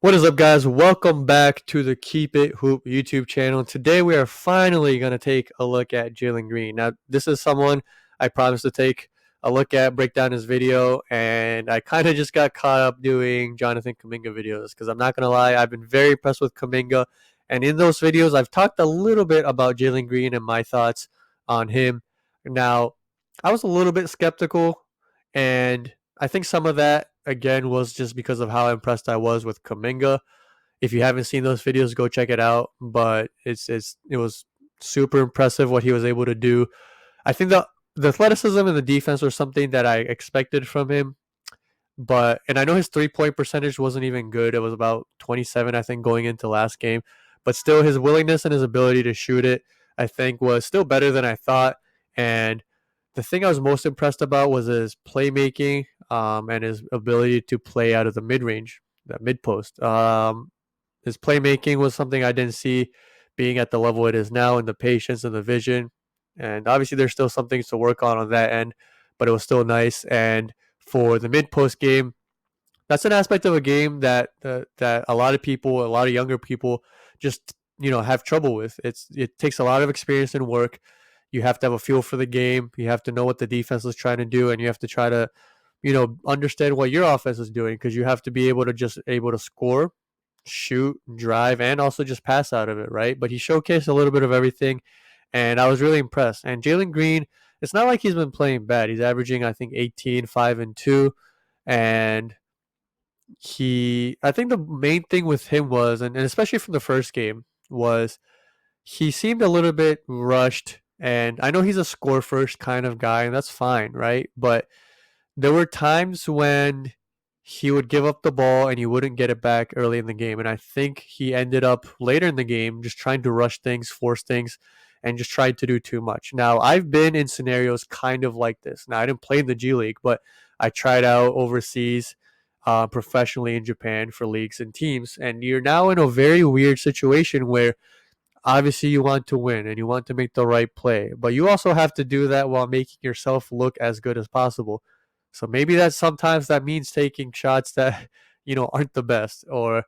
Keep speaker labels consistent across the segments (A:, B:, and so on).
A: What is up, guys? Welcome back to the Keep It Hoop YouTube channel. Today, we are finally going to take a look at Jalen Green. Now, this is someone I promised to take a look at, break down his video, and I kind of just got caught up doing Jonathan Kuminga videos because I'm not going to lie, I've been very impressed with Kuminga. And in those videos, I've talked a little bit about Jalen Green and my thoughts on him. Now, I was a little bit skeptical, and I think some of that again was just because of how impressed I was with Kuminga. If you haven't seen those videos, go check it out. But it was super impressive what he was able to do. I think the athleticism and the defense were something that I expected from him. And I know his 3-point percentage wasn't even good. It was about 27, I think, going into last game. But still, his willingness and his ability to shoot it, I think, was still better than I thought. And the thing I was most impressed about was his playmaking and his ability to play out of the mid range, that mid post. His playmaking was something I didn't see being at the level it is now, and the patience and the vision. And obviously, there's still some things to work on that end, but it was still nice. And for the mid post game, that's an aspect of a game that a lot of people, a lot of younger people, just have trouble with. It takes a lot of experience and work. You have to have a feel for the game. You have to know what the defense is trying to do, and you have to try to understand what your offense is doing, because you have to be able to score, shoot, drive, and also just pass out of it, right? But he showcased a little bit of everything, and I was really impressed. And Jalen Green, it's not like he's been playing bad. He's averaging, I think, 18, 5, and 2. And I think the main thing with him was, and especially from the first game, was he seemed a little bit rushed. And I know he's a score first kind of guy, and that's fine, right? But there were times when he would give up the ball and he wouldn't get it back early in the game. And I think he ended up later in the game just trying to rush things, force things, and just tried to do too much. Now, I've been in scenarios kind of like this. Now, I didn't play in the G League, but I tried out overseas professionally in Japan for leagues and teams. And you're now in a very weird situation where obviously you want to win and you want to make the right play, but you also have to do that while making yourself look as good as possible. So maybe sometimes that means taking shots that aren't the best, or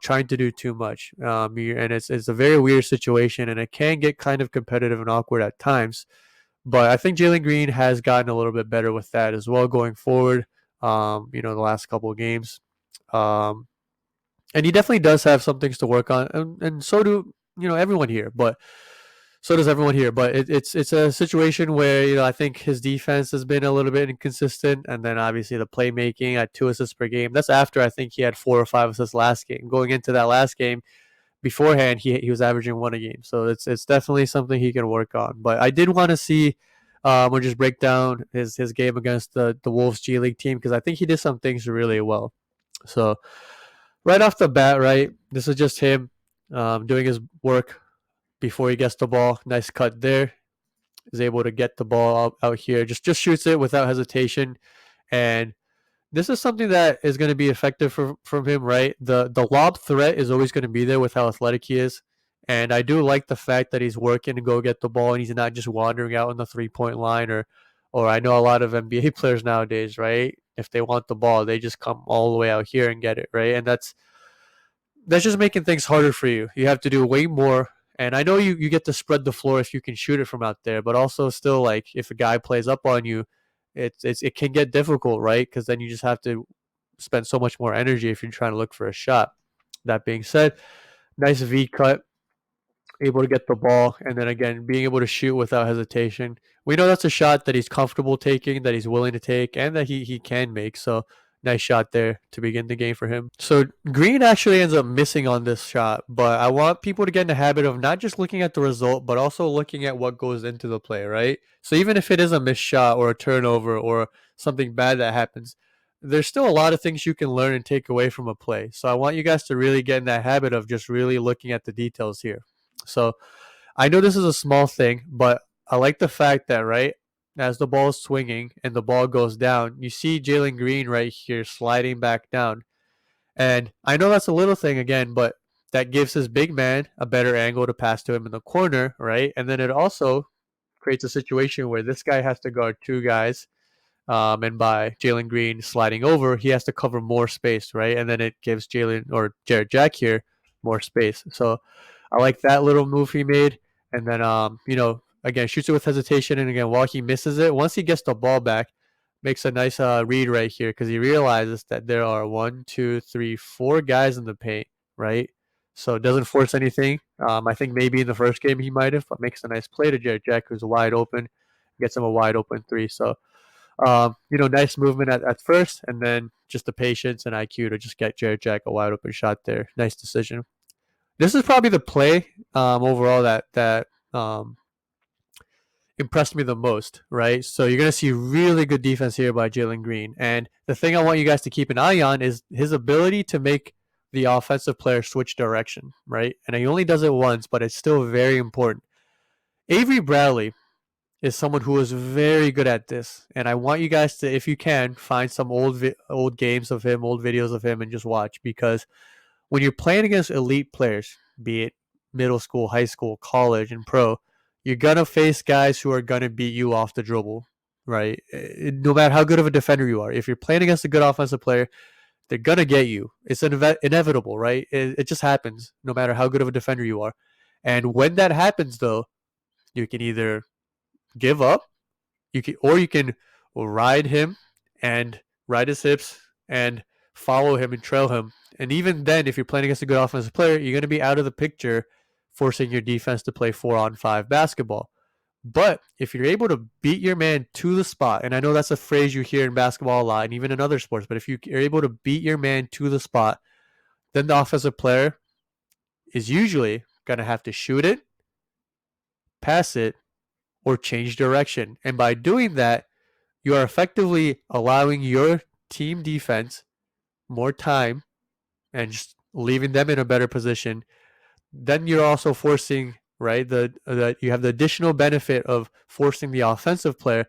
A: trying to do too much. And it's a very weird situation, and it can get kind of competitive and awkward at times. But I think Jalen Green has gotten a little bit better with that as well going forward. The last couple of games, and he definitely does have some things to work on, and so do everyone here. But so does everyone here. But it's a situation where I think his defense has been a little bit inconsistent, and then obviously the playmaking at 2 assists per game. That's after I think he had 4 or 5 assists last game. Going into that last game, beforehand he was averaging 1 a game. So it's definitely something he can work on. But I did want to see or just break down his game against the Wolves G League team, because I think he did some things really well. So right off the bat, right, this is just him doing his work before he gets the ball. Nice cut there. Is able to get the ball out here. Just shoots it without hesitation. And this is something that is going to be effective from him, right? The lob threat is always going to be there with how athletic he is. And I do like the fact that he's working to go get the ball, and he's not just wandering out on the 3-point line, or I know a lot of NBA players nowadays, right? If they want the ball, they just come all the way out here and get it, right? And that's just making things harder for you. You have to do way more. And I know you get to spread the floor if you can shoot it from out there, but also still, like, if a guy plays up on you, it can get difficult, right? Because then you just have to spend so much more energy if you're trying to look for a shot. That being said, nice V cut, able to get the ball, and then again being able to shoot without hesitation. We know that's a shot that he's comfortable taking, that he's willing to take, and that he can make. So nice shot there to begin the game for him. So Green actually ends up missing on this shot, but I want people to get in the habit of not just looking at the result, but also looking at what goes into the play, right? So even if it is a missed shot or a turnover or something bad that happens, there's still a lot of things you can learn and take away from a play. So I want you guys to really get in that habit of just really looking at the details here. So I know this is a small thing, but I like the fact that, right, as the ball is swinging and the ball goes down, you see Jalen Green right here sliding back down. And I know that's a little thing again, but that gives his big man a better angle to pass to him in the corner, right? And then it also creates a situation where this guy has to guard 2 guys, And by Jalen Green sliding over, he has to cover more space, right? And then it gives Jalen or Jared Jack here more space. So I like that little move he made. And then, again, shoots it with hesitation. And again, while he misses it, once he gets the ball back, makes a nice read right here because he realizes that there are 1, 2, 3, 4 guys in the paint, right? So it doesn't force anything. I think maybe in the first game he might have, but makes a nice play to Jared Jack, who's wide open, gets him a wide open three. So, nice movement at first, and then just the patience and IQ to just get Jared Jack a wide open shot there. Nice decision. This is probably the play overall that impressed me the most, right? So you're going to see really good defense here by Jalen Green. And the thing I want you guys to keep an eye on is his ability to make the offensive player switch direction, right? And he only does it once, but it's still very important. Avery Bradley is someone who is very good at this. And I want you guys to, if you can, find some old games of him, old videos of him, and just watch, because when you're playing against elite players, be it middle school, high school, college, and pro, you're going to face guys who are going to beat you off the dribble, right? No matter how good of a defender you are. If you're playing against a good offensive player, they're going to get you. It's inevitable, right? It just happens no matter how good of a defender you are. And when that happens, though, you can either give up, you can ride him and ride his hips and follow him and trail him. And even then, if you're playing against a good offensive player, you're going to be out of the picture, forcing your defense to play 4-on-5 basketball. But if you're able to beat your man to the spot, and I know that's a phrase you hear in basketball a lot and even in other sports, but if you're able to beat your man to the spot, then the offensive player is usually going to have to shoot it, pass it, or change direction. And by doing that, you are effectively allowing your team defense more time and just leaving them in a better position. Then you're also forcing, right, you have the additional benefit of forcing the offensive player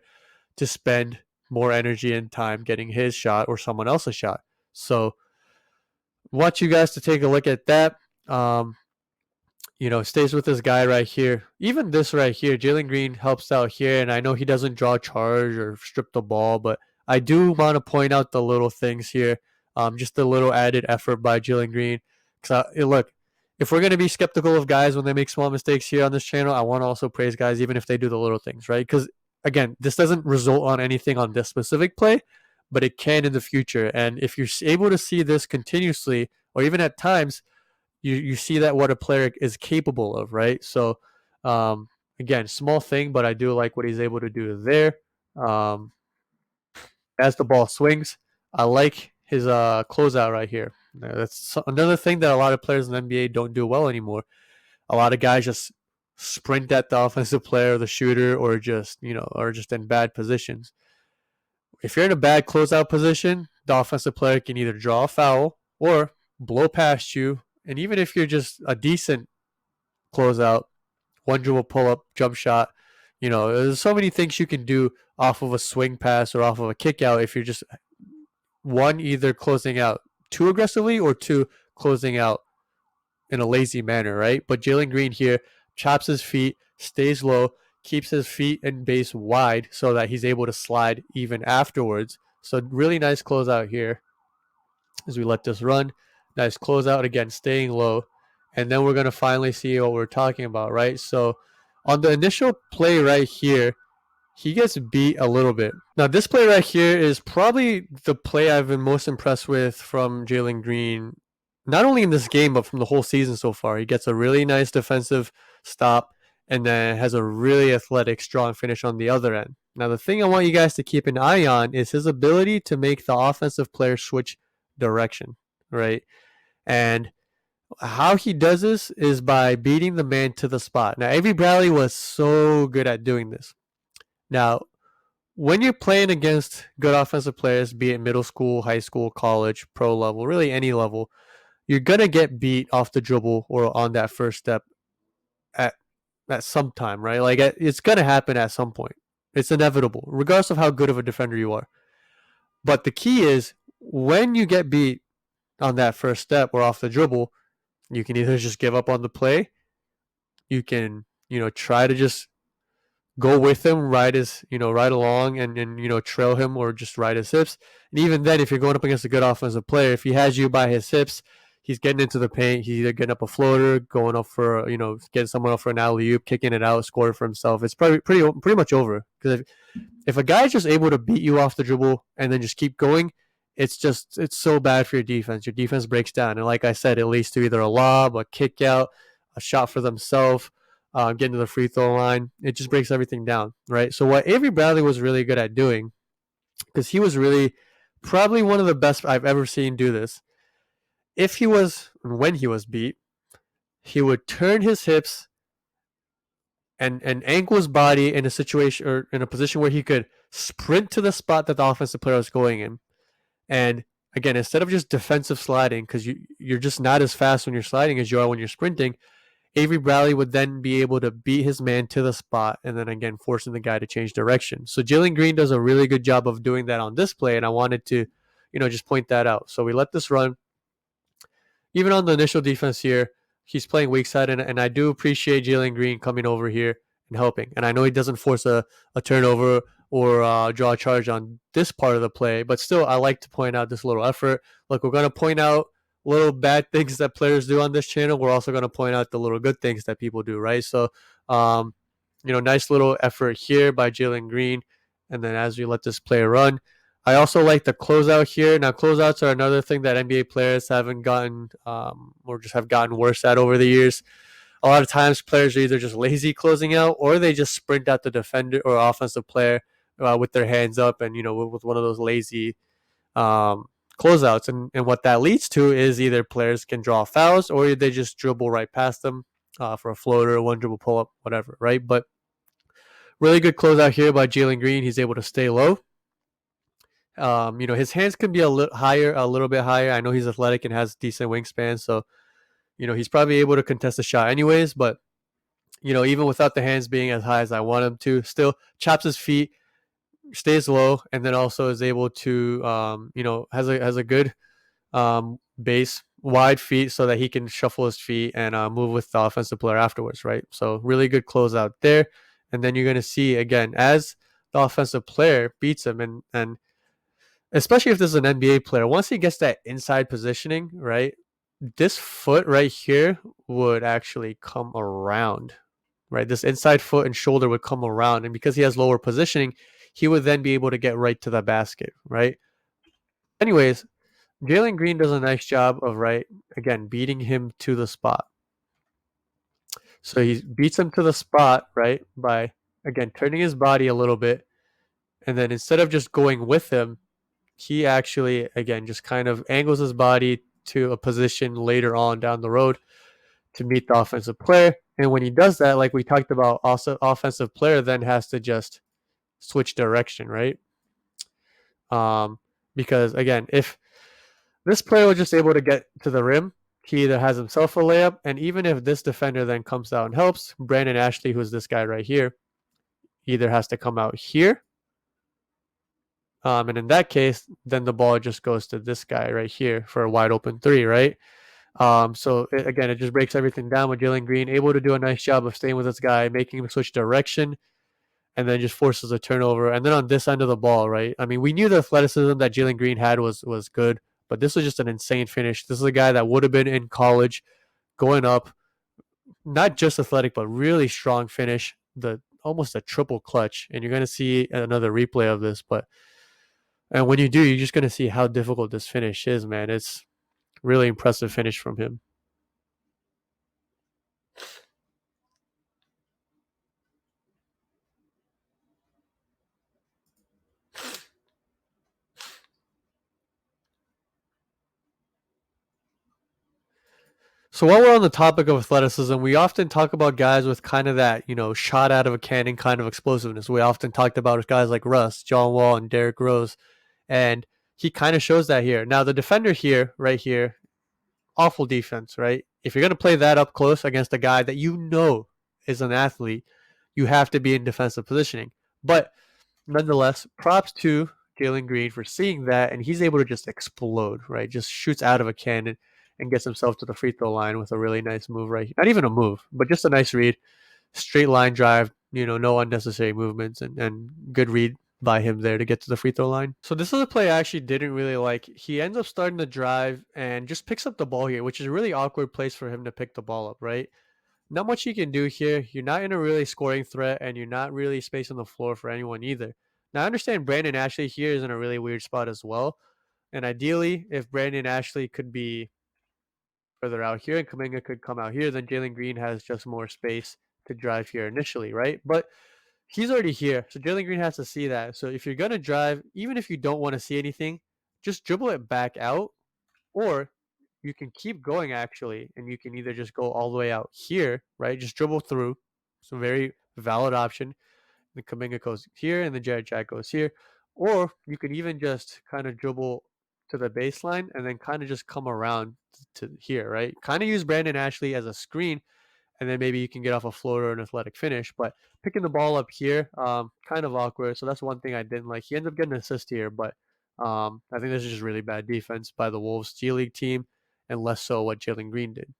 A: to spend more energy and time getting his shot or someone else's shot. So I want you guys to take a look at that. Stays with this guy right here. Even this right here, Jalen Green helps out here, and I know he doesn't draw charge or strip the ball, but I do want to point out the little things here. Just a little added effort by Jalen Green. Look, if we're going to be skeptical of guys when they make small mistakes here on this channel, I want to also praise guys even if they do the little things, right? Because, again, this doesn't result on anything on this specific play, but it can in the future. And if you're able to see this continuously, or even at times, you see that what a player is capable of, right? So, again, small thing, but I do like what he's able to do there. As the ball swings, I like his closeout right here. That's another thing that a lot of players in the NBA don't do well anymore. A lot of guys just sprint at the offensive player, the shooter, or just in bad positions. If you're in a bad closeout position, the offensive player can either draw a foul or blow past you. And even if you're just a decent closeout, one dribble pull up, jump shot, there's so many things you can do off of a swing pass or off of a kick out if you're just either closing out too aggressively or two closing out in a lazy manner, right? But Jalen Green here chops his feet, stays low, keeps his feet and base wide so that he's able to slide even afterwards. So really nice closeout here as we let this run. Nice closeout, again, staying low. And then we're going to finally see what we're talking about, right? So on the initial play right here, he gets beat a little bit. Now, this play right here is probably the play I've been most impressed with from Jalen Green, not only in this game, but from the whole season so far. He gets a really nice defensive stop and then has a really athletic, strong finish on the other end. Now, the thing I want you guys to keep an eye on is his ability to make the offensive player switch direction, right? And how he does this is by beating the man to the spot. Now, Avery Bradley was so good at doing this. Now, when you're playing against good offensive players, be it middle school, high school, college, pro level, really any level, you're going to get beat off the dribble or on that first step at some time, right? Like, it's going to happen at some point. It's inevitable, regardless of how good of a defender you are. But the key is when you get beat on that first step or off the dribble, you can either just give up on the play, you can, try to just go with him, ride along, and trail him or just ride his hips. And even then, if you're going up against a good offensive player, if he has you by his hips, he's getting into the paint. He's either getting up a floater, going up for getting someone up for an alley oop, kicking it out, scoring for himself. It's probably pretty much over. Because if a guy's just able to beat you off the dribble and then just keep going, it's so bad for your defense. Your defense breaks down, and like I said, it leads to either a lob, a kick out, a shot for themselves, getting to the free throw line. It just breaks everything down, right? So what Avery Bradley was really good at doing, because he was really probably one of the best I've ever seen do this. When he was beat, he would turn his hips and angle his body in a situation or in a position where he could sprint to the spot that the offensive player was going in. And again, instead of just defensive sliding, because you're just not as fast when you're sliding as you are when you're sprinting, Avery Bradley would then be able to beat his man to the spot and then again forcing the guy to change direction. So Jalen Green does a really good job of doing that on this play, and I wanted to, just point that out. So we let this run. Even on the initial defense here, he's playing weak side, and I do appreciate Jalen Green coming over here and helping. And I know he doesn't force a turnover or draw a charge on this part of the play, but still, I like to point out this little effort. Look, we're going to point out little bad things that players do on this channel. We're also going to point out the little good things that people do, right? So, nice little effort here by Jalen Green. And then as we let this play run, I also like the closeout here. Now, closeouts are another thing that NBA players haven't gotten or just have gotten worse at over the years. A lot of times players are either just lazy closing out or they just sprint at the defender or offensive player with their hands up and, with one of those lazy closeouts. And what that leads to is either players can draw fouls or they just dribble right past them for a floater, one dribble pull-up, whatever, right? But really good closeout here by Jalen Green. He's able to stay low. His hands can be a little bit higher. I know he's athletic and has decent wingspan, so he's probably able to contest the shot anyways. But even without the hands being as high as I want him to, still chops his feet, stays low, and then also is able to has a good base, wide feet, so that he can shuffle his feet and move with the offensive player afterwards, right? So really good closeout there. And then you're going to see again as the offensive player beats him and especially if this is an NBA player, once he gets that inside positioning, right, this foot right here would actually come around, right? This inside foot and shoulder would come around. And because he has lower positioning, he would then be able to get right to the basket, right? Anyways, Jalen Green does a nice job of, again, beating him to the spot. So he beats him to the spot, right, by, again, turning his body a little bit. And then instead of just going with him, he actually, again, just kind of angles his body to a position later on down the road to meet the offensive player. And when he does that, like we talked about, also offensive player then has to just switch direction, right? Because, again, if this player was just able to get to the rim, he either has himself a layup, and even if this defender then comes out and helps, Brandon Ashley, who's this guy right here, either has to come out here, and in that case, then the ball just goes to this guy right here for a wide open three, right? So again, it just breaks everything down with Jalen Green, able to do a nice job of staying with this guy, making him switch direction, and then just forces a turnover. And then on this end of the ball, right? I mean, we knew the athleticism that Jalen Green had was good, but this was just an insane finish. This is a guy that would have been in college going up, not just athletic, but really strong finish, almost a triple clutch. And you're going to see another replay of this, and when you do, you're just going to see how difficult this finish is, man. It's really impressive finish from him. So while we're on the topic of athleticism, we often talk about guys with kind of that, shot out of a cannon kind of explosiveness. We often talked about guys like Russ, John Wall, and Derrick Rose. And he kind of shows that here. Now, the defender here, right here, awful defense, right? If you're going to play that up close against a guy that is an athlete, you have to be in defensive positioning. But nonetheless, props to Jalen Green for seeing that, and he's able to just explode, right? Just shoots out of a cannon and gets himself to the free throw line with a really nice move, right? Not even a move, but just a nice read. Straight line drive, no unnecessary movements, and good read by him there to get to the free throw line. So this is a play I actually didn't really like. He ends up starting the drive and just picks up the ball here, which is a really awkward place for him to pick the ball up, right? Not much you can do here. You're not in a really scoring threat, and you're not really spacing the floor for anyone either. Now, I understand Brandon Ashley here is in a really weird spot as well. And ideally, if Brandon Ashley could be further out here and Kuminga could come out here, then Jalen Green has just more space to drive here initially, right? But he's already here. So Jalen Green has to see that. So if you're going to drive, even if you don't want to see anything, just dribble it back out, or you can keep going actually, and you can either just go all the way out here, right? Just dribble through. It's a very valid option. The Kuminga goes here, and the Jared Jack goes here. Or you could even just kind of dribble to the baseline and then kind of just come around to here, right? Kind of use Brandon Ashley as a screen, and then maybe you can get off a floater or an athletic finish. But picking the ball up here, kind of awkward. So that's one thing I didn't like. He ended up getting an assist here, but I think this is just really bad defense by the Wolves G League team, and less so what Jalen Green did.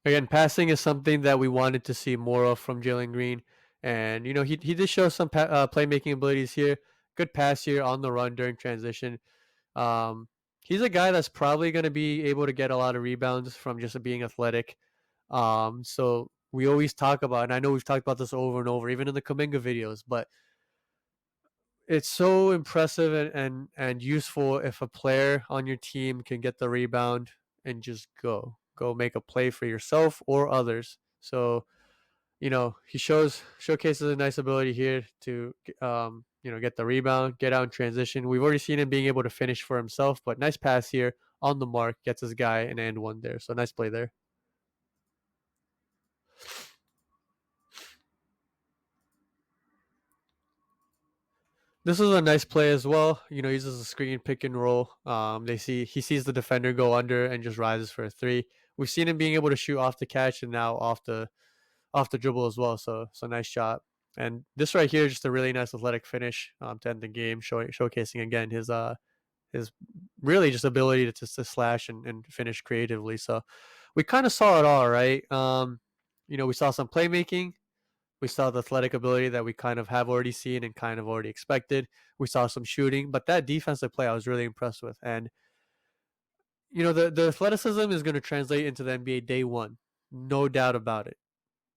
A: Again, passing is something that we wanted to see more of from Jalen Green, and he did show some playmaking abilities here. Good pass here on the run during transition. Um, he's a guy that's probably going to be able to get a lot of rebounds from just being athletic. So we always talk about, and I know we've talked about this over and over, even in the Kuminga videos, but it's so impressive and useful if a player on your team can get the rebound and just go make a play for yourself or others. So he showcases a nice ability here to get the rebound, get out in transition. We've already seen him being able to finish for himself, but nice pass here on the mark, gets his guy an and one there. So nice play there. This is a nice play as well. Uses a screen pick and roll. He sees the defender go under and just rises for a three. We've seen him being able to shoot off the catch and now off the dribble as well. So nice shot. And this right here is just a really nice athletic finish to end the game, showcasing again his really just ability to slash and finish creatively. So we kind of saw it all, right? We saw some playmaking. We saw the athletic ability that we kind of have already seen and kind of already expected. We saw some shooting, but that defensive play I was really impressed with. And the athleticism is going to translate into the NBA day one, no doubt about it,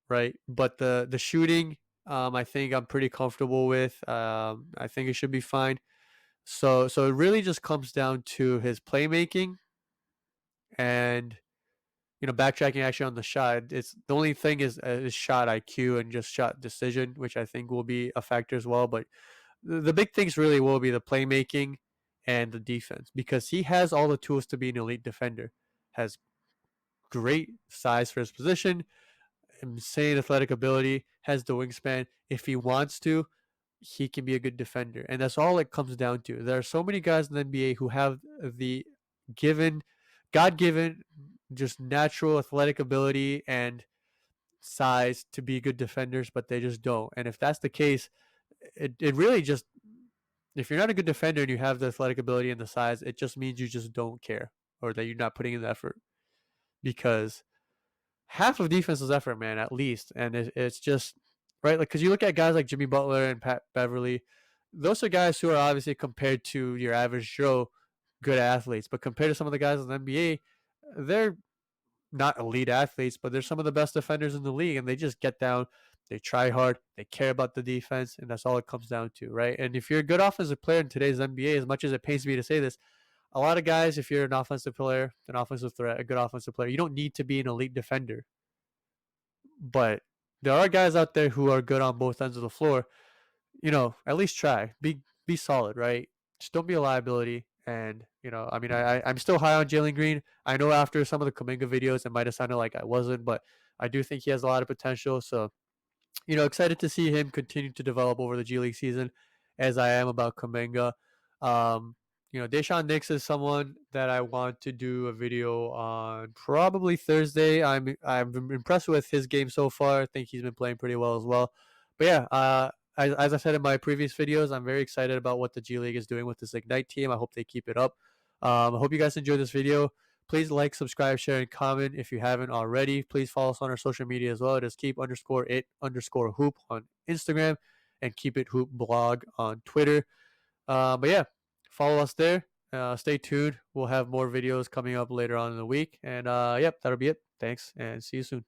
A: right? But the shooting, I think I'm pretty comfortable with. I think it should be fine. So it really just comes down to his playmaking and backtracking actually on the shot. It's the only thing is shot IQ and just shot decision, which I think will be a factor as well. But the big things really will be the playmaking and the defense, because he has all the tools to be an elite defender. Has great size for his position, insane athletic ability, has the wingspan. If he wants to, he can be a good defender. And that's all it comes down to. There are so many guys in the NBA who have the given, God given, just natural athletic ability and size to be good defenders, but they just don't. And if that's the case, it really just, if you're not a good defender and you have the athletic ability and the size, it just means you just don't care, or that you're not putting in the effort, because half of defense is effort, man, at least. And it's just right, like, because you look at guys like Jimmy Butler and Pat Beverly, those are guys who are obviously, compared to your average Joe, good athletes, but compared to some of the guys in the NBA, they're not elite athletes, but they're some of the best defenders in the league, and they just get down, they try hard, they care about the defense, and that's all it comes down to, right? And if you're a good offensive player in today's NBA, as much as it pains me to say this, a lot of guys, if you're an offensive player, an offensive threat, a good offensive player, you don't need to be an elite defender. But there are guys out there who are good on both ends of the floor. At least try. Be solid, right? Just don't be a liability. And I mean, I'm still high on Jalen Green. I know after some of the Kuminga videos, it might have sounded like I wasn't, but I do think he has a lot of potential. So excited to see him continue to develop over the G League season, as I am about Kuminga. Deshaun Nix is someone that I want to do a video on probably Thursday. I'm impressed with his game so far. I think he's been playing pretty well as well. But yeah, as I said in my previous videos, I'm very excited about what the G League is doing with this Ignite team. I hope they keep it up. I hope you guys enjoyed this video. Please like, subscribe, share, and comment if you haven't already. Please follow us on our social media as well. It is keep_it_hoop on Instagram and keep it hoop blog on Twitter. But yeah, follow us there. Stay tuned. We'll have more videos coming up later on in the week. And yep, that'll be it. Thanks, and see you soon.